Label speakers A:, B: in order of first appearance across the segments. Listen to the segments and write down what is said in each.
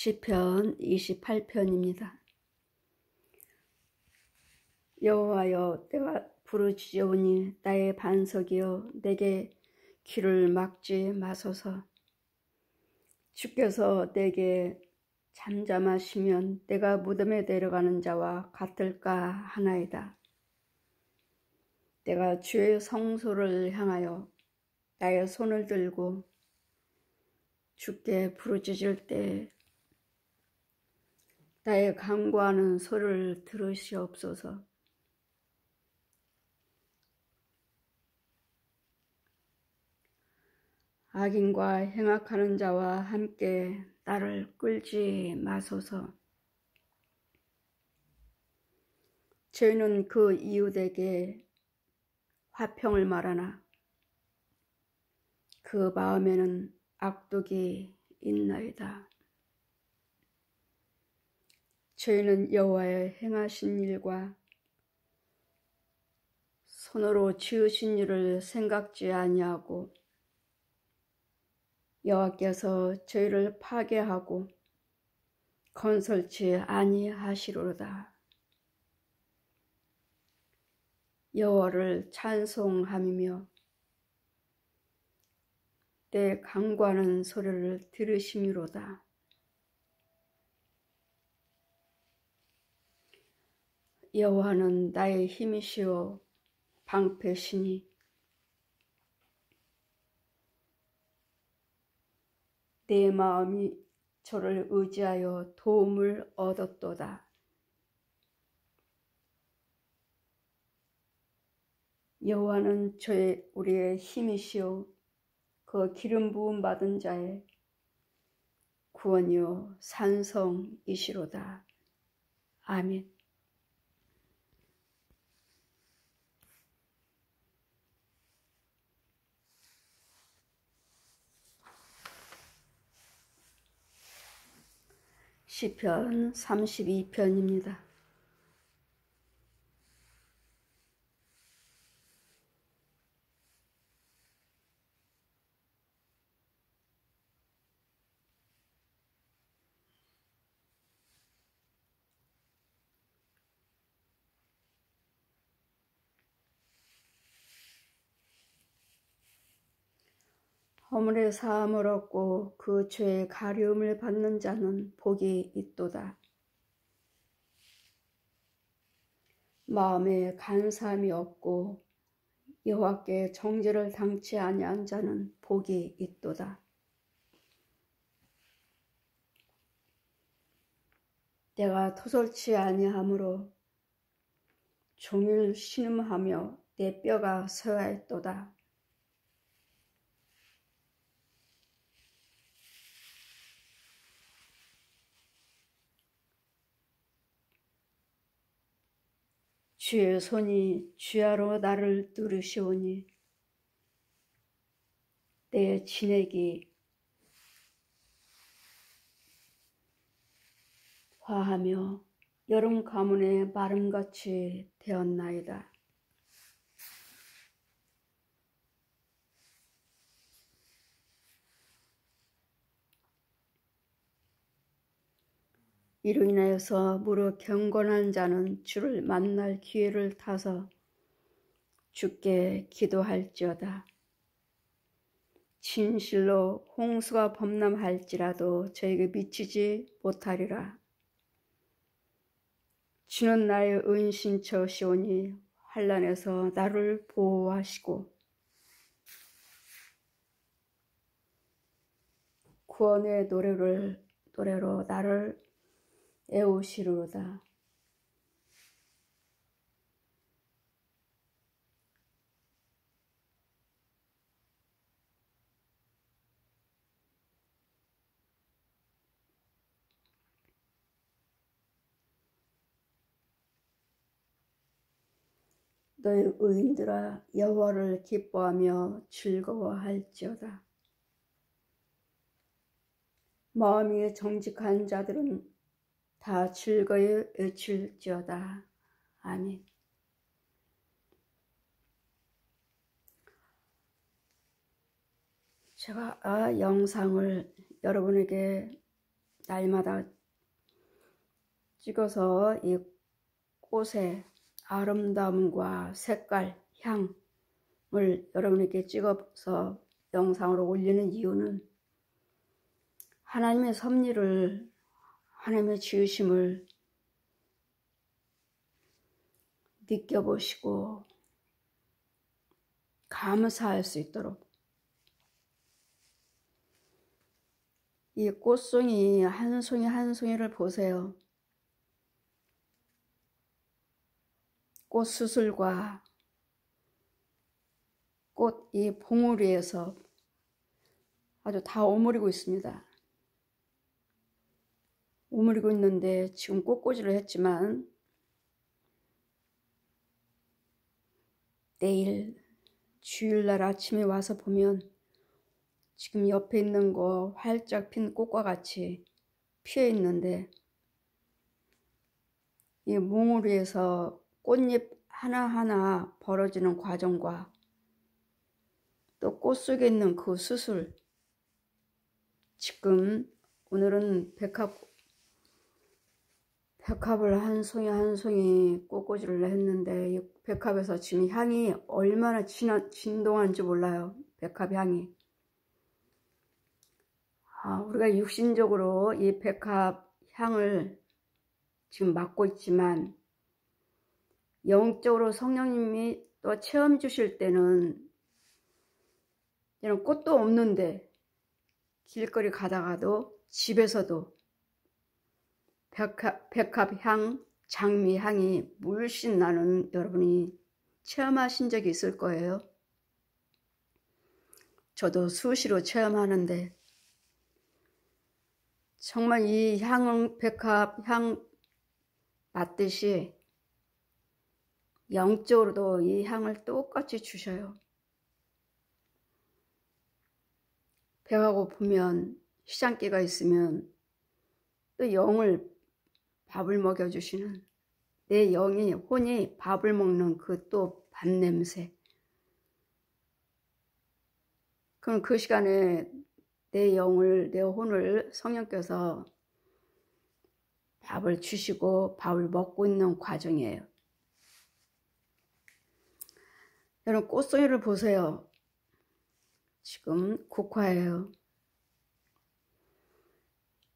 A: 시편 28편입니다. 여호와여, 내가 부르짖으오니 나의 반석이여, 내게 귀를 막지 마소서. 주께서 내게 잠잠하시면 내가 무덤에 내려가는 자와 같을까 하나이다. 내가 주의 성소를 향하여 나의 손을 들고 주께 부르짖을 때 나의 간구하는 소리를 들으시옵소서. 악인과 행악하는 자와 함께 나를 끌지 마소서. 저희는 그 이웃에게 화평을 말하나 그 마음에는 악독이 있나이다. 저희는 여호와의 행하신 일과 손으로 지으신 일을 생각지 아니하고 여호와께서 저희를 파괴하고 건설치 아니하시로다. 여호와를 찬송하며 내 간구하는 소리를 들으심이로다. 여호와는 나의 힘이시오 방패시니 내 마음이 저를 의지하여 도움을 얻었도다. 여호와는 우리의 힘이시오 그 기름 부음 받은 자의 구원이요 산성이시로다. 아멘. 시편 32편입니다. 허물의 사함을 얻고 그 죄의 가려움을 받는 자는 복이 있도다. 마음에 간사함이 없고 여호와께 정죄를 당치 아니한 자는 복이 있도다. 내가 토설치 아니하므로 종일 신음하며 내 뼈가 쇠하였도다. 주의 손이 주야로 나를 누르시오니 내 진액이 화하며 여름 가문의 마름같이 되었나이다. 이로 인하여서 무릇 경건한 자는 주를 만날 기회를 타서 주께 기도할지어다. 진실로 홍수가 범람할지라도 저에게 미치지 못하리라. 주는 나의 은신처시오니 환난에서 나를 보호하시고 구원의 노래로 나를 애우시리로다. 너희 의인들아 여호와를 기뻐하며 즐거워할지어다. 마음이 정직한 자들은 다 즐거이 외칠지어다. 아멘. 제가 영상을 여러분에게 날마다 찍어서 이 꽃의 아름다움과 색깔, 향을 여러분에게 찍어서 영상으로 올리는 이유는 하나님의 섭리를, 하나님의 지으심을 느껴보시고 감사할 수 있도록, 이 꽃송이 한 송이 한 송이를 보세요. 꽃수술과 꽃 이 봉우리에서 아주 다 오므리고 있습니다. 오므리고 있는데 지금 꽃꽂이를 했지만 내일 주일날 아침에 와서 보면 지금 옆에 있는 거 활짝 핀 꽃과 같이 피어 있는데, 이 몽우리에서 꽃잎 하나하나 벌어지는 과정과 또 꽃 속에 있는 그 수술, 지금 오늘은 백합을 한 송이 한 송이 꽃꽂이를 했는데, 이 백합에서 지금 향이 얼마나 진동하는지 몰라요. 백합 향이. 우리가 육신적으로 이 백합 향을 지금 맡고 있지만, 영적으로 성령님이 또 체험 주실 때는 이런 꽃도 없는데 길거리 가다가도 집에서도 백합 향, 장미 향이 물씬 나는 여러분이 체험하신 적이 있을 거예요. 저도 수시로 체험하는데 정말 이 향은 백합 향 맡듯이 영적으로도 이 향을 똑같이 주셔요. 배가 고프면, 시장기가 있으면 또 영을 밥을 먹여주시는, 내 영이, 혼이 밥을 먹는 그 또 밥냄새. 그럼 그 시간에 내 영을, 내 혼을 성령께서 밥을 주시고 밥을 먹고 있는 과정이에요. 여러분 꽃송이를 보세요. 지금 국화예요.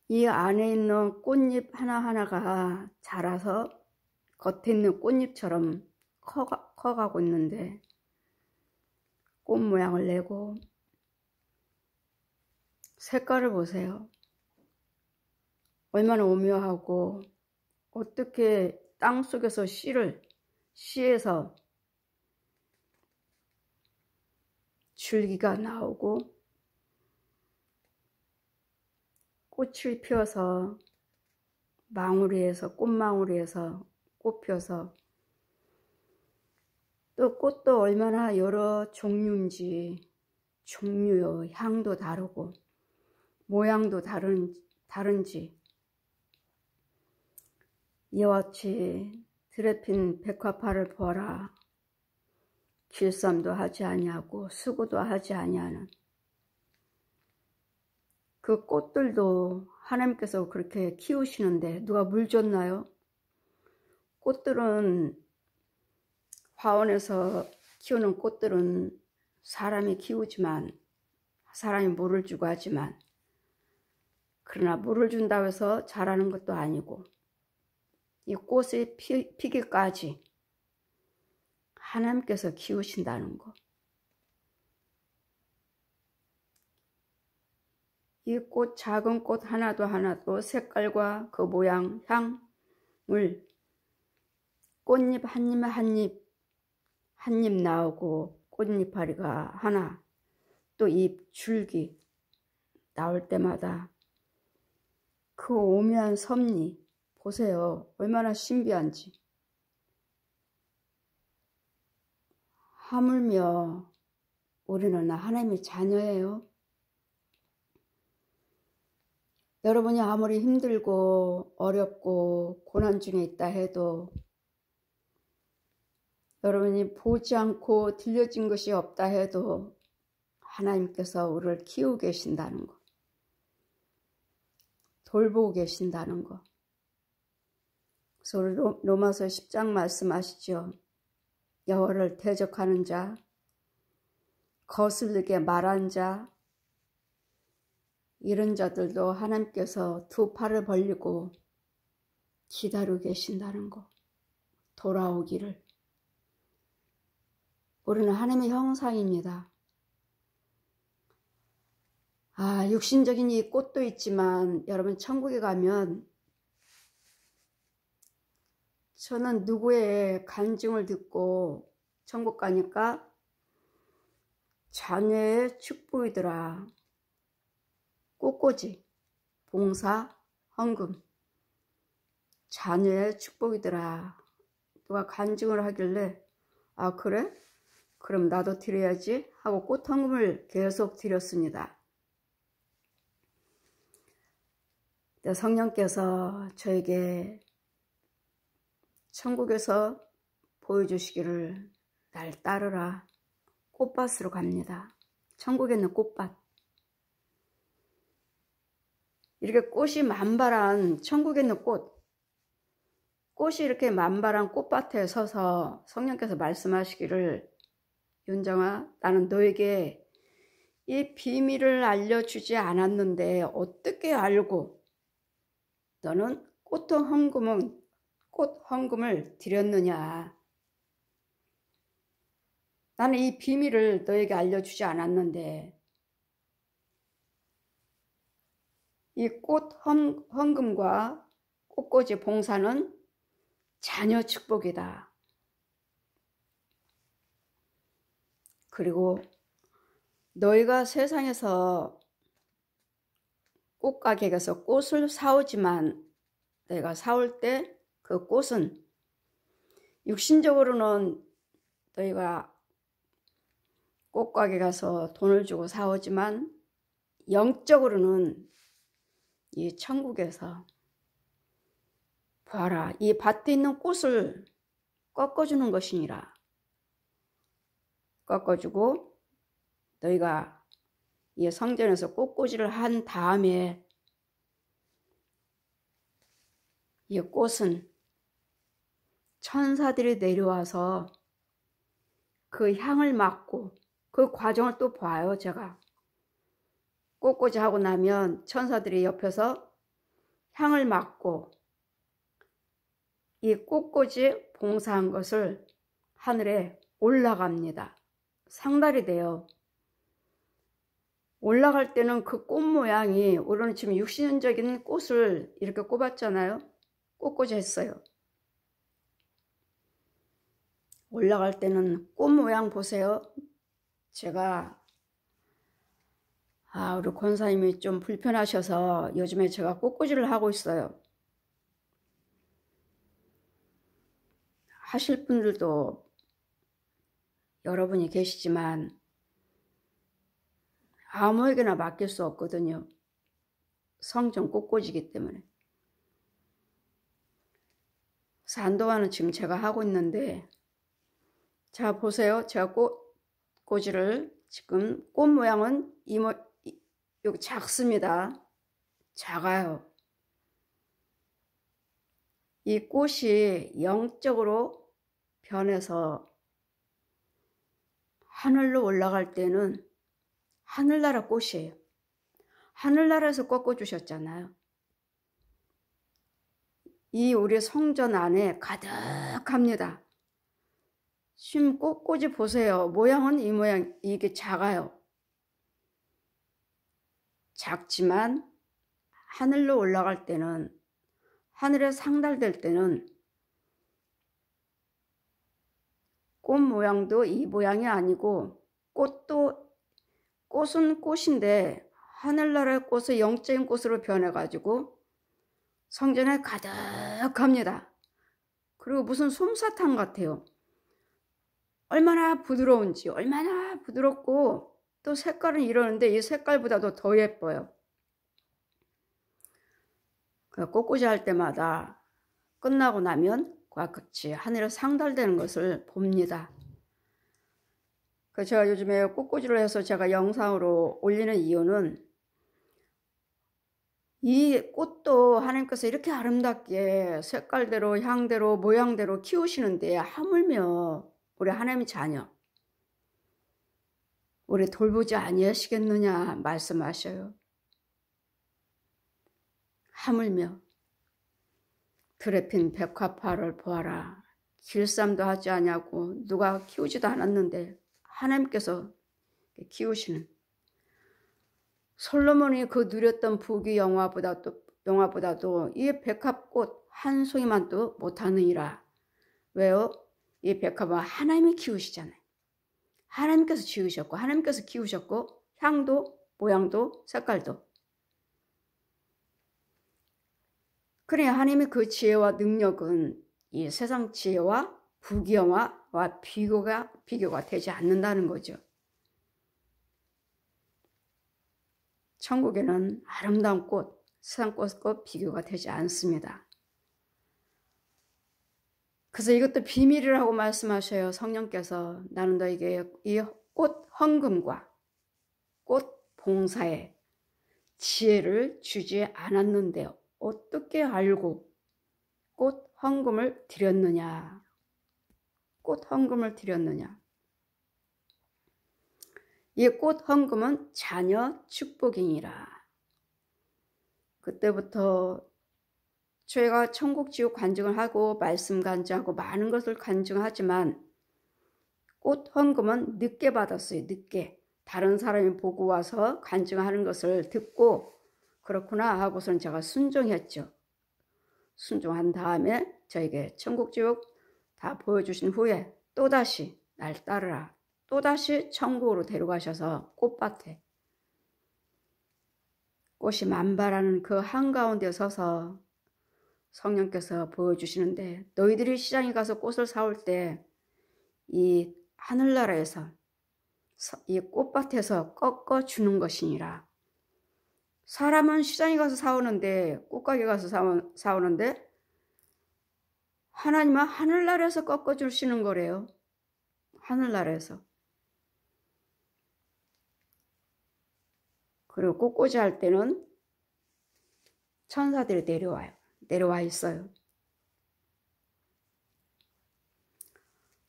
A: 이 안에 있는 꽃잎 하나하나가 자라서 겉에 있는 꽃잎처럼 커가고 있는데, 꽃 모양을 내고 색깔을 보세요. 얼마나 오묘하고, 어떻게 땅속에서 씨에서 줄기가 나오고 꽃을 피워서 꽃망울이에서 꽃 피워서, 또 꽃도 얼마나 여러 종류인지, 종류요, 향도 다르고 모양도 다른지, 이와 같이 들에 핀 백화파를 보아라. 길쌈도 하지 아니하고 수고도 하지 아니하는 그 꽃들도 하나님께서 그렇게 키우시는데 누가 물 줬나요? 꽃들은, 화원에서 키우는 꽃들은 사람이 키우지만, 사람이 물을 주고 하지만, 그러나 물을 준다고 해서 자라는 것도 아니고, 이 꽃이 피기까지 하나님께서 키우신다는 것. 이 꽃, 작은 꽃 하나도 색깔과 그 모양, 향을 꽃잎 한 잎 나오고 꽃잎파리가 하나, 또 잎 줄기 나올 때마다 그 오묘한 섭리 보세요. 얼마나 신비한지. 하물며 우리는 하나님의 자녀예요. 여러분이 아무리 힘들고 어렵고 고난 중에 있다 해도, 여러분이 보지 않고 들려진 것이 없다 해도 하나님께서 우리를 키우고 계신다는 것. 돌보고 계신다는 거. 그래서 우리 로마서 10장 말씀하시죠. 여호와를 대적하는 자, 거슬리게 말한 자, 이런 자들도 하나님께서 두 팔을 벌리고 기다리고 계신다는 거. 돌아오기를. 우리는 하나님의 형상입니다. 육신적인 이 꽃도 있지만 여러분 천국에 가면 저는 누구의 간증을 듣고 천국 가니까 자녀의 축복이더라. 꽃꽂이, 봉사, 헌금, 자녀의 축복이더라. 누가 간증을 하길래 그래? 그럼 나도 드려야지 하고 꽃 헌금을 계속 드렸습니다. 성령께서 저에게 천국에서 보여주시기를 날 따르라. 꽃밭으로 갑니다. 천국에 있는 꽃밭. 이렇게 꽃이 만발한 천국에 있는 꽃이 이렇게 만발한 꽃밭에 서서 성령께서 말씀하시기를 윤정아, 나는 너에게 이 비밀을 알려주지 않았는데 어떻게 알고 너는 꽃 헌금을 드렸느냐. 나는 이 비밀을 너에게 알려주지 않았는데 이 꽃 헌금과 꽃꽂이 봉사는 자녀 축복이다. 그리고 너희가 세상에서 꽃가게에 가서 꽃을 사오지만 내가 사올 때 그 꽃은 육신적으로는 너희가 꽃가게 가서 돈을 주고 사오지만 영적으로는 이 천국에서 봐라, 이 밭에 있는 꽃을 꺾어주는 것이니라. 꺾어주고 너희가 이 성전에서 꽃꽂이를 한 다음에 이 꽃은 천사들이 내려와서 그 향을 맡고 그 과정을 또 봐요. 제가 꽃꽂이 하고 나면 천사들이 옆에서 향을 맡고 이 꽃꽂이 봉사한 것을 하늘에 올라갑니다. 상달이 돼요. 올라갈 때는 그 꽃 모양이, 우리는 지금 육신적인 꽃을 이렇게 꼽았잖아요. 꽃꽂이 했어요. 올라갈 때는 꽃 모양 보세요. 제가 우리 권사님이 좀 불편하셔서 요즘에 제가 꽃꽂이를 하고 있어요. 하실 분들도 여러분이 계시지만 아무에게나 맡길 수 없거든요. 성전 꽃꽂이기 때문에. 그래서 한동안은 지금 제가 하고 있는데, 자 보세요. 제가 꽃꽂이를 지금 꽃 모양은 여기 작습니다. 작아요. 이 꽃이 영적으로 변해서 하늘로 올라갈 때는 하늘나라 꽃이에요. 하늘나라에서 꺾어주셨잖아요. 이 우리 성전 안에 가득합니다. 지금 꽃꽂이 보세요. 모양은 이 모양, 이게 작아요. 작지만 하늘로 올라갈 때는, 하늘에 상달될 때는 꽃 모양도 이 모양이 아니고, 꽃은 꽃인데 하늘나라의 꽃을 영적인 꽃으로 변해가지고 성전에 가득합니다. 그리고 무슨 솜사탕 같아요. 얼마나 부드러운지, 얼마나 부드럽고 또 색깔은 이러는데 이 색깔보다도 더 예뻐요. 꽃꽂이 할 때마다 끝나고 나면 그와 같이 하늘에 상달되는 것을 봅니다. 제가 요즘에 꽃꽂이를 해서 제가 영상으로 올리는 이유는 이 꽃도 하나님께서 이렇게 아름답게 색깔대로 향대로 모양대로 키우시는데 하물며 우리 하나님의 자녀 우리 돌보지 아니하시겠느냐 말씀하셔요. 하물며 들에 핀 백화파를 보아라. 길쌈도 하지 않냐고 누가 키우지도 않았는데 하나님께서 키우시는 솔로몬이 그 누렸던 부귀 영화보다도 이 백합꽃 한 송이만도 못하느니라. 왜요? 이 백합은 하나님이 키우시잖아요. 하나님께서 지으셨고 하나님께서 키우셨고 향도 모양도 색깔도. 그래 하나님의 그 지혜와 능력은 이 세상 지혜와 부귀영화와 비교가 되지 않는다는 거죠. 천국에는 아름다운 꽃, 세상 꽃과 비교가 되지 않습니다. 그래서 이것도 비밀이라고 말씀하셔요. 성령께서 나는 너에게 이 꽃 헌금과 꽃 봉사에 지혜를 주지 않았는데 어떻게 알고 꽃 헌금을 드렸느냐. 꽃 헌금을 드렸느냐. 이 꽃 헌금은 자녀 축복이니라. 그때부터 저희가 천국 지옥 간증을 하고 말씀 간증하고 많은 것을 간증하지만 꽃 헌금은 늦게 받았어요. 늦게. 다른 사람이 보고 와서 간증하는 것을 듣고 그렇구나 하고서는 제가 순종했죠. 순종한 다음에 저에게 천국 지옥 다 보여주신 후에 또다시 날 따르라. 또다시 천국으로 데려가셔서 꽃밭에 꽃이 만발하는 그 한가운데 서서 성령께서 보여주시는데 너희들이 시장에 가서 꽃을 사올 때 이 하늘나라에서 이 꽃밭에서 꺾어 주는 것이니라. 사람은 시장에 가서 사오는데 꽃가게 가서 사오는데 하나님은 하늘나라에서 꺾어 주시는 거래요. 하늘나라에서. 그리고 꽃꽂이 할 때는 천사들이 내려와 있어요.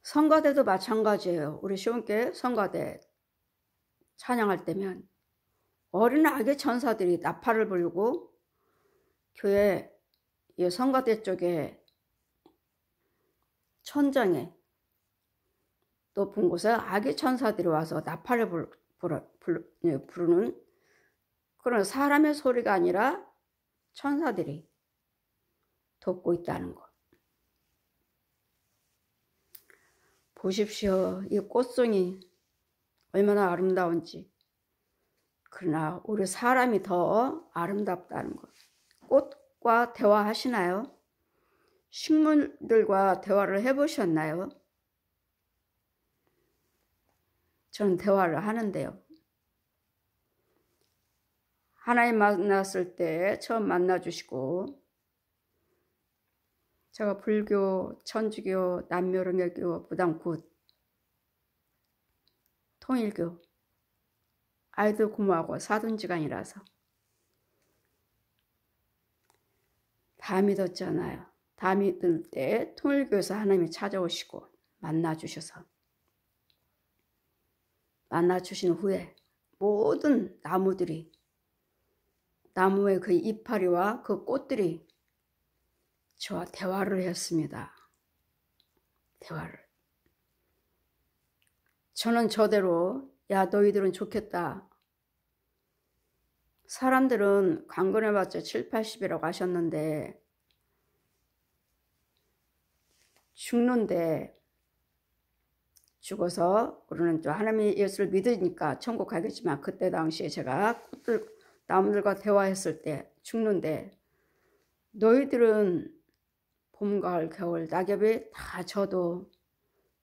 A: 성가대도 마찬가지예요. 우리 시온교회 성가대 찬양할 때면 어린 아기 천사들이 나팔을 불고 교회 성가대 쪽에 천장에 높은 곳에 아기 천사들이 와서 나팔을 부르는 그런 사람의 소리가 아니라 천사들이 돕고 있다는 것. 보십시오. 이 꽃송이 얼마나 아름다운지. 그러나 우리 사람이 더 아름답다는 것. 꽃과 대화하시나요? 식물들과 대화를 해보셨나요? 저는 대화를 하는데요. 하나님 만났을 때 처음 만나주시고 제가 불교, 천주교, 남묘령외교, 무당굿, 통일교 아이들 고모하고 사돈지간이라서 다 믿었잖아요. 다 믿을 때 통일교에서 하나님이 찾아오시고 만나주셔서 만나주신 후에 모든 나무들이 나무의 그 이파리와 그 꽃들이 저와 대화를 했습니다. 대화를. 저는 저대로 야 너희들은 좋겠다. 사람들은 강건해봤자 7, 80이라고 하셨는데 죽는데 죽어서 우리는 또 하나님의 예수를 믿으니까 천국 가겠지만 그때 당시에 제가 나무들과 대화했을 때 죽는데 너희들은 봄, 가을, 겨울 낙엽이 다 져도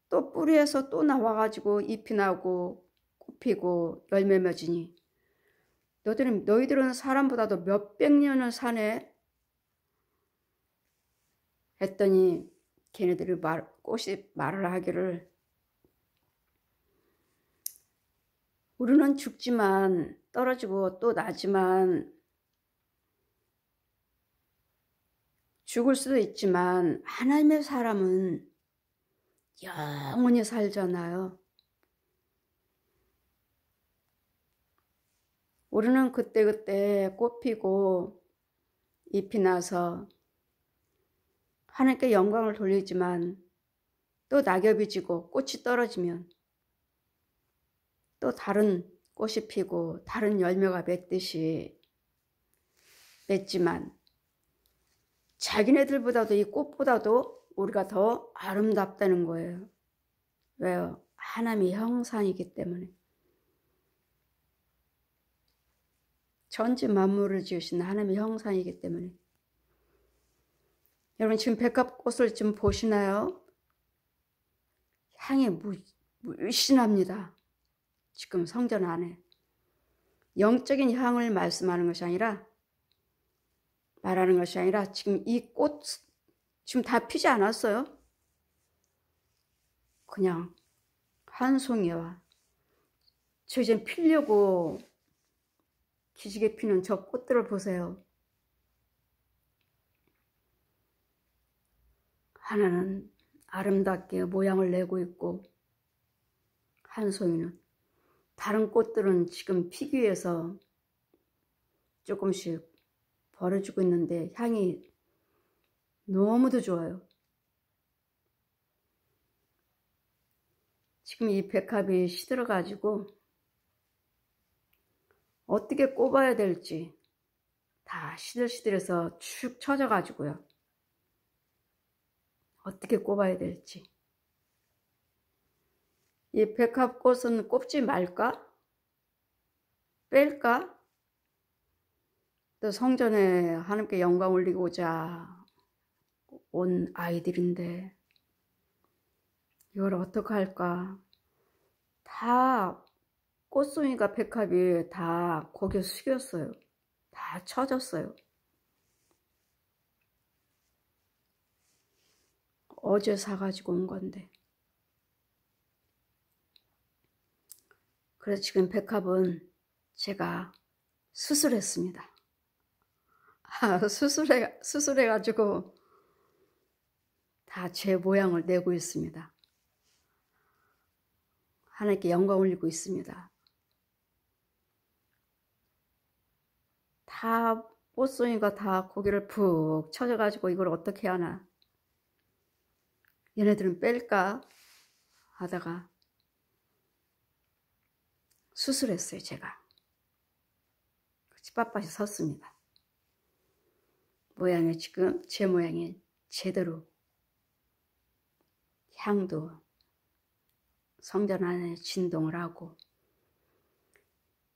A: 또 뿌리에서 또 나와가지고 잎이 나고 꽃 피고 열매 맺으니 너희들은 사람보다도 몇백 년을 사네 했더니 걔네들이 꽃이 말을 하기를 우리는 죽지만 떨어지고 또 나지만 죽을 수도 있지만 하나님의 사람은 영원히 살잖아요. 우리는 그때그때 꽃 피고 잎이 나서 하나님께 영광을 돌리지만 또 낙엽이 지고 꽃이 떨어지면 또 다른 꽃이 피고 다른 열매가 맺듯이 맺지만 자기네들보다도 이 꽃보다도 우리가 더 아름답다는 거예요. 왜요? 하나님의 형상이기 때문에. 전지 만물을 지으신 하나님의 형상이기 때문에. 여러분 지금 백합꽃을 지금 보시나요? 향이 물씬합니다. 지금 성전 안에. 영적인 향을 말씀하는 것이 아니라 말하는 것이 아니라 지금 이 꽃 지금 다 피지 않았어요. 그냥 한 송이와 저 이제 피려고 기지개 피는 저 꽃들을 보세요. 하나는 아름답게 모양을 내고 있고 한 송이는 다른 꽃들은 지금 피기 위해서 조금씩 버려지고 있는데 향이 너무도 좋아요. 지금 이 백합이 시들어가지고 어떻게 꼽아야 될지 다 시들시들해서 축 처져가지고요. 어떻게 꼽아야 될지. 이 백합꽃은 꼽지 말까? 뺄까? 또 성전에 하나님께 영광 올리고자 온 아이들인데 이걸 어떻게 할까? 다 꽃송이가 백합이 다 고개 숙였어요. 다 처졌어요. 어제 사가지고 온 건데. 그래서 지금 백합은 제가 수술했습니다. 수술해가지고 다 제 모양을 내고 있습니다. 하나님께 영광 올리고 있습니다. 다 꽃송이가 다 고개를 푹 쳐져가지고 이걸 어떻게 하나. 얘네들은 뺄까 하다가 수술했어요. 제가 빳빳이 섰습니다. 모양이 지금 제 모양이 제대로 향도 성전 안에 진동을 하고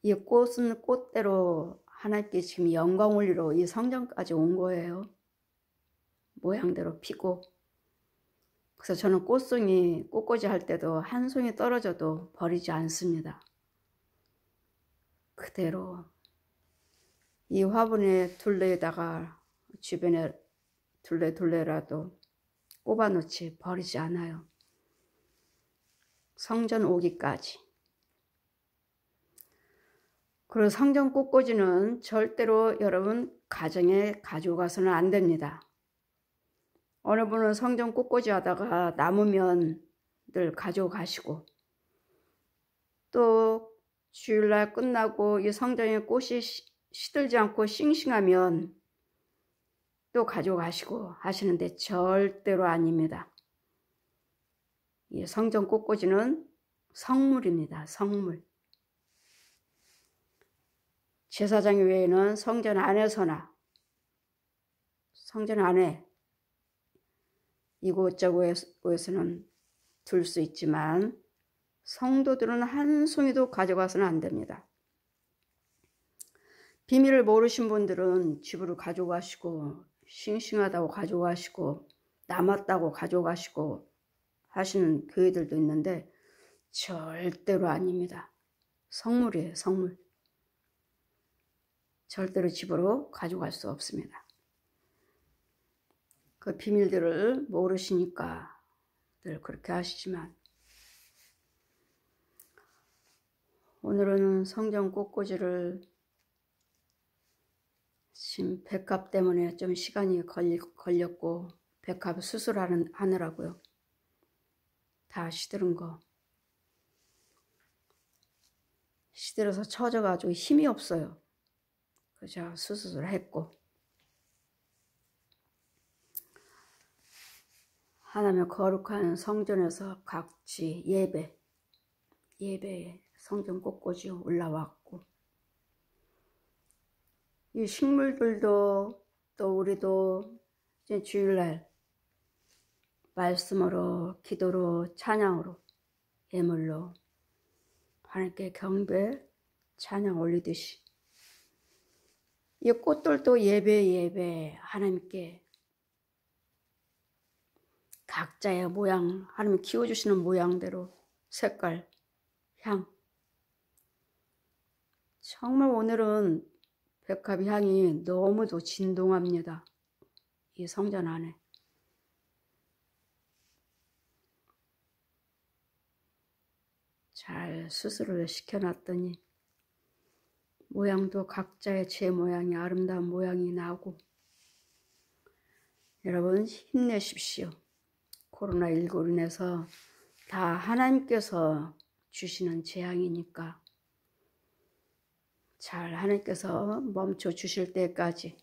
A: 이 꽃은 꽃대로 하나님께 지금 영광 올리러 이 성전까지 온 거예요. 모양대로 피고. 그래서 저는 꽃송이 꽃꽂이 할 때도 한 송이 떨어져도 버리지 않습니다. 그대로 이 화분에 둘레에다가 주변에 둘레라도 꼽아놓지 버리지 않아요. 성전 오기까지. 그리고 성전 꽃꽂이는 절대로 여러분 가정에 가져가서는 안 됩니다. 어느 분은 성전 꽃꽂이 하다가 남으면 늘 가져가시고 또 주일날 끝나고 이 성전에 꽃이 시들지 않고 싱싱하면 또 가져가시고 하시는데 절대로 아닙니다. 이 성전 꽃꽂이는 성물입니다. 성물. 제사장 외에는 성전 안에서나 성전 안에 이곳저곳에서는 둘 수 있지만 성도들은 한 송이도 가져가서는 안 됩니다. 비밀을 모르신 분들은 집으로 가져가시고 싱싱하다고 가져가시고 남았다고 가져가시고 하시는 교회들도 있는데 절대로 아닙니다. 성물이에요. 성물. 절대로 집으로 가져갈 수 없습니다. 그 비밀들을 모르시니까 늘 그렇게 하시지만 오늘은 성전 꽃꽂이를 지금 백합 때문에 좀 시간이 걸렸고 백합 수술하느라고요. 다 시들은 거. 시들어서 처져가지고 힘이 없어요. 그래서 수술을 했고 하나님의 거룩한 성전에서 같이 예배에 성전 꽃꽂이 올라왔고 이 식물들도 또 우리도 이제 주일날 말씀으로 기도로 찬양으로 예물로 하나님께 경배 찬양 올리듯이 이 꽃들도 예배 하나님께 각자의 모양 하나님 키워주시는 모양대로 색깔 향 정말 오늘은 백합 향이 너무도 진동합니다. 이 성전 안에 잘 수술을 시켜놨더니 모양도 각자의 제 모양이 아름다운 모양이 나오고 여러분 힘내십시오. 코로나19로 인해서 다 하나님께서 주시는 재앙이니까 잘 하나님께서 멈춰 주실 때까지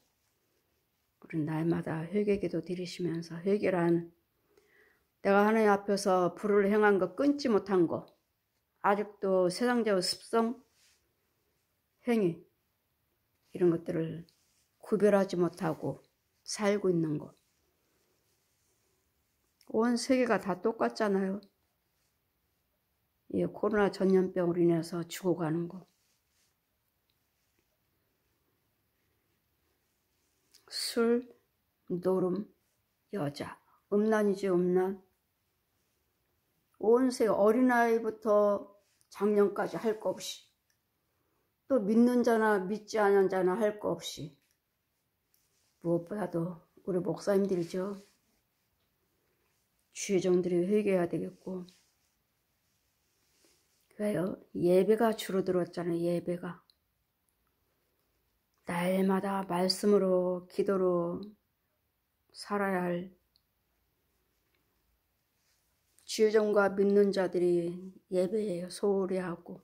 A: 우리 날마다 회개기도 드리시면서 회개란 내가 하나님 앞에서 불을 행한 거 끊지 못한 거 아직도 세상적인 습성 행위 이런 것들을 구별하지 못하고 살고 있는 거 온 세계가 다 똑같잖아요. 이 코로나 전염병으로 인해서 죽어가는 거 술, 노름, 여자, 음란이지 음란 온 세계 어린아이부터 장년까지 할 거 없이 또 믿는 자나 믿지 않은 자나 할 거 없이 무엇보다도 우리 목사님들이죠. 주의종들이 회개해야 되겠고 왜요? 예배가 줄어들었잖아요. 예배가 날마다 말씀으로 기도로 살아야 할 주의종과 믿는 자들이 예배에 소홀히 하고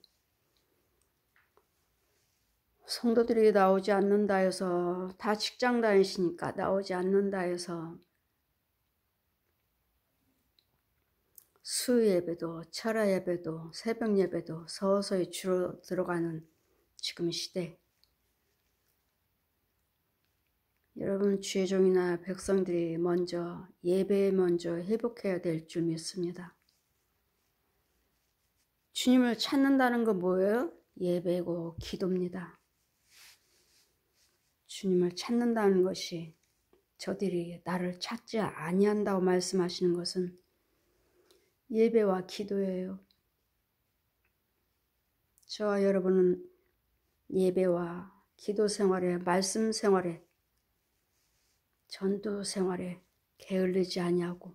A: 성도들이 나오지 않는다 해서 다 직장 다니시니까 나오지 않는다 해서 수요예배도 철야예배도 새벽예배도 서서히 줄어들어가는 지금 시대 여러분 주의종이나 백성들이 먼저 예배에 먼저 회복해야 될 줄 믿습니다. 주님을 찾는다는 건 뭐예요? 예배고 기도입니다. 주님을 찾는다는 것이 저들이 나를 찾지 아니한다고 말씀하시는 것은 예배와 기도예요. 저와 여러분은 예배와 기도 생활에 말씀 생활에 전도 생활에 게을르지 아니하고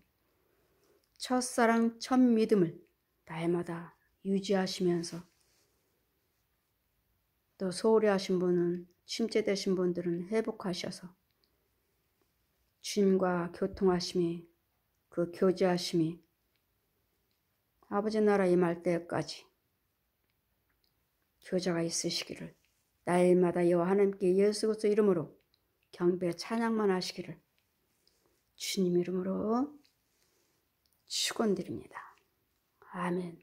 A: 첫사랑 첫 믿음을 날마다 유지하시면서 또 소홀히 하신 분은 침체되신 분들은 회복하셔서 주님과 교통하심이 그 교제하심이 아버지 나라 임할 때까지 교제가 있으시기를 날마다 여호와 하나님께 예수 그리스도 이름으로 경배 찬양만 하시기를 주님 이름으로 축원드립니다. 아멘.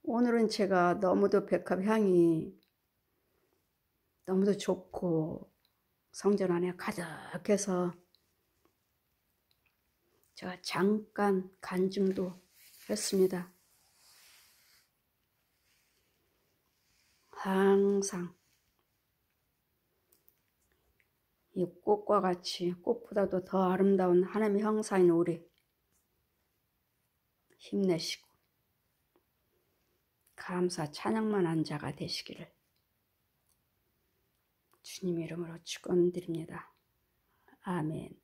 A: 오늘은 제가 너무도 백합 향이 너무도 좋고 성전 안에 가득해서 제가 잠깐 간증도 했습니다. 항상 이 꽃과 같이 꽃보다도 더 아름다운 하나님의 형상인 우리 힘내시고 감사 찬양만 한 자가 되시기를 주님 이름으로 축원드립니다. 아멘.